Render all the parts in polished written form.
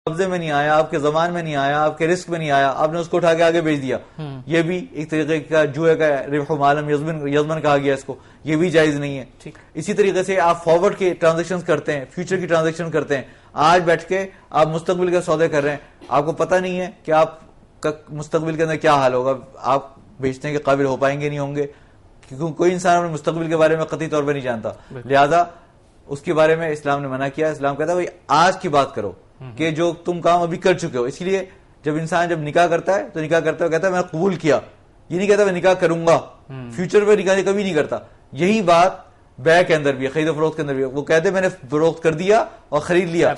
قبضے میں نہیں آیا، آپ کے زمان میں نہیں آیا، آپ کے رزق میں نہیں آیا، آپ نے اس کو اٹھا کے آگے بھیج دیا. یہ بھی ایک طریقے کا جوئے کا ربح معلم یزمن کہا گیا اس کو، یہ بھی جائز نہیں ہے. اسی طریقے سے آپ فارورڈ کے ٹرانزیکشن کرتے ہیں، فیوچر کی ٹرانزیکشن کرتے ہیں. آج بیٹھ کے آپ مستقبل کے سودے کر رہے ہیں، آپ کو پتہ نہیں ہے کہ آپ کا مستقبل کے اندر کیا حال ہوگا، آپ بیچنے کے قابل ہو پائیں گے نہیں ہوں گے، کیونکہ کوئی انسان اپنے مستقبل کے بارے میں قطعی طور پہ نہیں جانتا. لہذا اس کے بارے میں اسلام نے منع کیا. اسلام کہتا ہے بھائی آج کی بات کرو کہ جو تم کام ابھی کر چکے ہو. اس لیے جب انسان جب نکاح کرتا ہے تو نکاح کرتا ہے کہتا ہے میں قبول کیا، یہ نہیں کہتا میں نکاح کروں گا. فیوچر پہ نکاح کبھی نہیں کرتا. یہی بات بیع کے اندر بھی ہے، خرید و فروخت کے اندر بھی ہے. وہ کہتے ہیں میں نے فروخت کر دیا اور خرید لیا،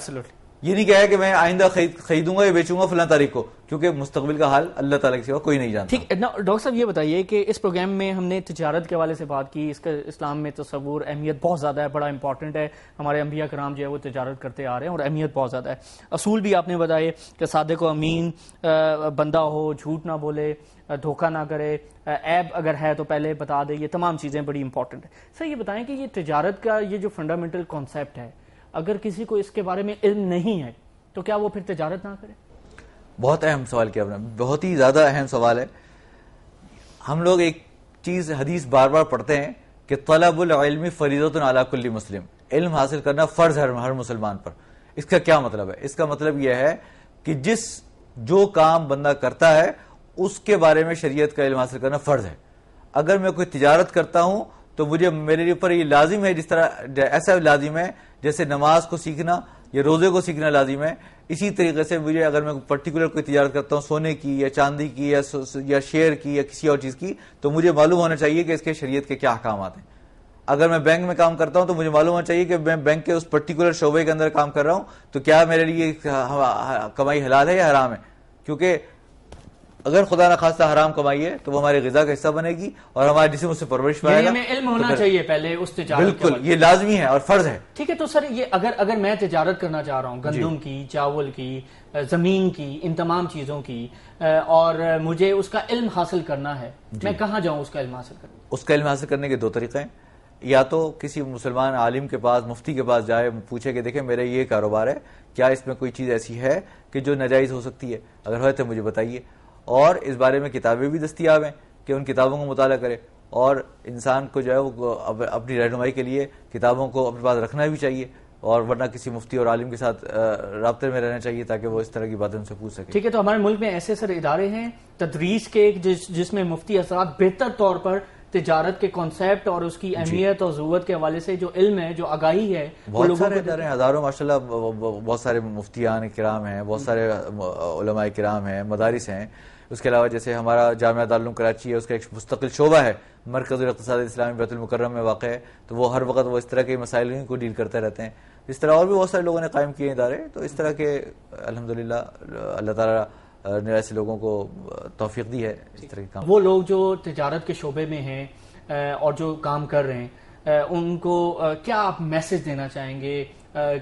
یہ نہیں کہا کہ میں آئندہ خریدوں گا یا بیچوں گا فلاں تاریخ کو، کیونکہ مستقبل کا حال اللہ تعالیٰ کے سوا کوئی نہیں جانتا. ٹھیک. ڈاکٹر صاحب یہ بتائیے کہ اس پروگرام میں ہم نے تجارت کے حوالے سے بات کی، اس کا اسلام میں تصور اہمیت بہت زیادہ ہے، بڑا امپورٹنٹ ہے. ہمارے انبیاء کرام جو ہے وہ تجارت کرتے آ رہے ہیں اور اہمیت بہت زیادہ ہے. اصول بھی آپ نے بتائے کہ صادق و امین بندہ ہو، جھوٹ نہ بولے، دھوکہ نہ کرے، عیب اگر ہے تو پہلے بتا دے. یہ تمام چیزیں بڑی امپورٹنٹ ہیں. سر یہ بتائیں کہ یہ تجارت کا یہ جو فنڈامنٹل کانسیپٹ ہے، اگر کسی کو اس کے بارے میں علم نہیں ہے تو کیا وہ پھر تجارت نہ کرے؟ بہت اہم سوال کیا آپ نے، بہت ہی زیادہ اہم سوال ہے. ہم لوگ ایک چیز حدیث بار بار پڑھتے ہیں کہ طلب العلم فریضۃ علی کل مسلم، علم حاصل کرنا فرض ہے ہر مسلمان پر. اس کا کیا مطلب ہے؟ اس کا مطلب یہ ہے کہ جو کام بندہ کرتا ہے اس کے بارے میں شریعت کا علم حاصل کرنا فرض ہے. اگر میں کوئی تجارت کرتا ہوں تو میرے اوپر یہ لازم ہے، جس طرح ایسا لازم ہے جیسے نماز کو سیکھنا یا روزے کو سیکھنا لازم ہے. اسی طریقے سے مجھے اگر میں پرٹیکولر کوئی تجارت کرتا ہوں سونے کی یا چاندی کی یا شیئر کی یا کسی اور چیز کی، تو مجھے معلوم ہونا چاہیے کہ اس کے شریعت کے کیا احکامات ہیں. اگر میں بینک میں کام کرتا ہوں تو مجھے معلوم ہونا چاہیے کہ میں بینک کے اس پرٹیکولر شعبے کے اندر کام کر رہا ہوں تو کیا میرے لیے کمائی حلال ہے یا حرام ہے. کیونکہ اگر خدا نخواستہ حرام کمائی ہے تو وہ ہماری غذا کا حصہ بنے گی اور ہمارے جسم اس سے پرورش پائے گا. ہمیں علم ہونا چاہیے پہلے اس تجارت. بالکل یہ لازمی ہے اور فرض ہے. ٹھیک ہے. تو سر یہ اگر میں تجارت کرنا چاہ رہا ہوں گندم کی، چاول کی، زمین کی، ان تمام چیزوں کی، اور مجھے اس کا علم حاصل کرنا ہے، میں کہاں جاؤں اس کا علم حاصل کرنے؟ اس کا علم حاصل کرنے کے دو طریقے ہیں. یا تو کسی مسلمان عالم کے پاس، مفتی کے پاس جائے، پوچھے کہ دیکھیں میرا یہ کاروبار ہے، کیا اس میں کوئی چیز ایسی ہے کہ جو ناجائز ہو سکتی ہے؟ اگر ہے تو مجھے بتائیے. اور اس بارے میں کتابیں بھی دستیاب ہیں کہ ان کتابوں کو مطالعہ کرے. اور انسان کو جو ہے وہ اپنی رہنمائی کے لیے کتابوں کو اپنے پاس رکھنا بھی چاہیے، اور ورنہ کسی مفتی اور عالم کے ساتھ رابطے میں رہنا چاہیے تاکہ وہ اس طرح کی باتیں ان سے پوچھ سکے. ٹھیک ہے. تو ہمارے ملک میں ایسے سر ادارے ہیں تدریس کے جس میں مفتی حضرات بہتر طور پر تجارت کے کانسیپٹ اور اس کی اہمیت اور ضرورت کے حوالے سے جو علم ہے، جو آگاہی ہے، بہت سارے ادارے ہیں، ہزاروں ماشاءاللہ. بہت سارے مفتیان کرام ہیں، بہت سارے علماء کرام ہیں، مدارس ہیں. اس کے علاوہ جیسے ہمارا جامعہ دارالعلوم کراچی ہے، اس کا ایک مستقل شعبہ ہے مرکز الاقتصاد الاسلامی بیت المکرم میں واقع ہے. تو وہ ہر وقت وہ اس طرح کے مسائل کو ڈیل کرتے رہتے ہیں. اس طرح اور بھی بہت سارے لوگوں نے قائم کیے ادارے. تو اس طرح کے الحمدللہ اللہ تعالیٰ نے ایسے لوگوں کو توفیق دی ہے اس طرح کے کام. وہ لوگ جو تجارت کے شعبے میں ہیں اور جو کام کر رہے ہیں، ان کو کیا آپ میسج دینا چاہیں گے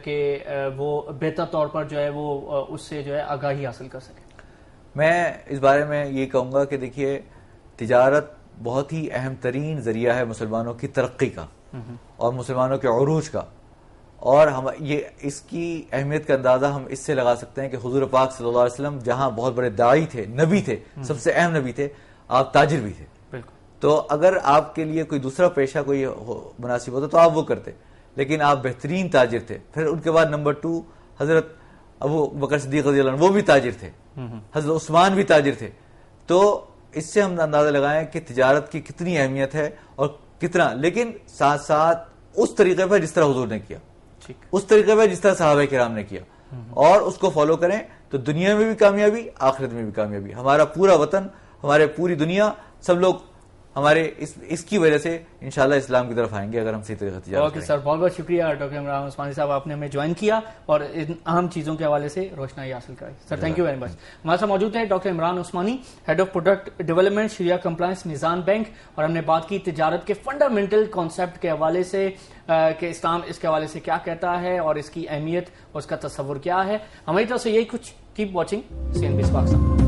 کہ وہ بہتر طور پر جو ہے وہ اس سے جو ہے آگاہی حاصل کر سکیں؟ میں اس بارے میں یہ کہوں گا کہ دیکھیے تجارت بہت ہی اہم ترین ذریعہ ہے مسلمانوں کی ترقی کا اور مسلمانوں کے عروج کا. اور ہم اس کی اہمیت کا اندازہ ہم اس سے لگا سکتے ہیں کہ حضور پاک صلی اللہ علیہ وسلم جہاں بہت بڑے داعی تھے، نبی تھے، سب سے اہم نبی تھے، آپ تاجر بھی تھے. تو اگر آپ کے لیے کوئی دوسرا پیشہ کوئی مناسب ہوتا تو آپ وہ کرتے، لیکن آپ بہترین تاجر تھے. پھر ان کے بعد نمبر 2 حضرت ابو بکر صدیق رضی اللہ عنہ، وہ بھی تاجر تھے. حضرت عثمان بھی تاجر تھے. تو اس سے ہم اندازہ لگائیں کہ تجارت کی کتنی اہمیت ہے اور کتنا، لیکن ساتھ ساتھ اس طریقے پر جس طرح حضور نے کیا، اس طریقے پر جس طرح صحابہ کرام نے کیا، اور اس کو فالو کریں تو دنیا میں بھی کامیابی، آخرت میں بھی کامیابی. ہمارا پورا وطن، ہمارے پوری دنیا، سب لوگ ہمارے اس کی وجہ سے انشاءاللہ اسلام کی طرف آئیں گے اگر ہم صحیح طریقے سے. اوکے سر، بہت بہت شکریہ ڈاکٹر عمران عثمانی صاحب، آپ نے ہمیں جوائن کیا اور ان اہم چیزوں کے حوالے سے روشنائی حاصل کرائی. Sir thank you very much. ہمارے ساتھ موجود ہیں doctor Imran Usmani, head of product development Shariah compliance Meezan bank, اور ہم نے بات کی تجارت کے فنڈامنٹل کانسیپٹ کے حوالے سے کہ اسلام اس کے حوالے سے کیا کہتا ہے اور اس کی اہمیت اور اس کا تصور کیا ہے. ہماری طرف سے یہی کچھ. Keep watching CNBC Pakistan.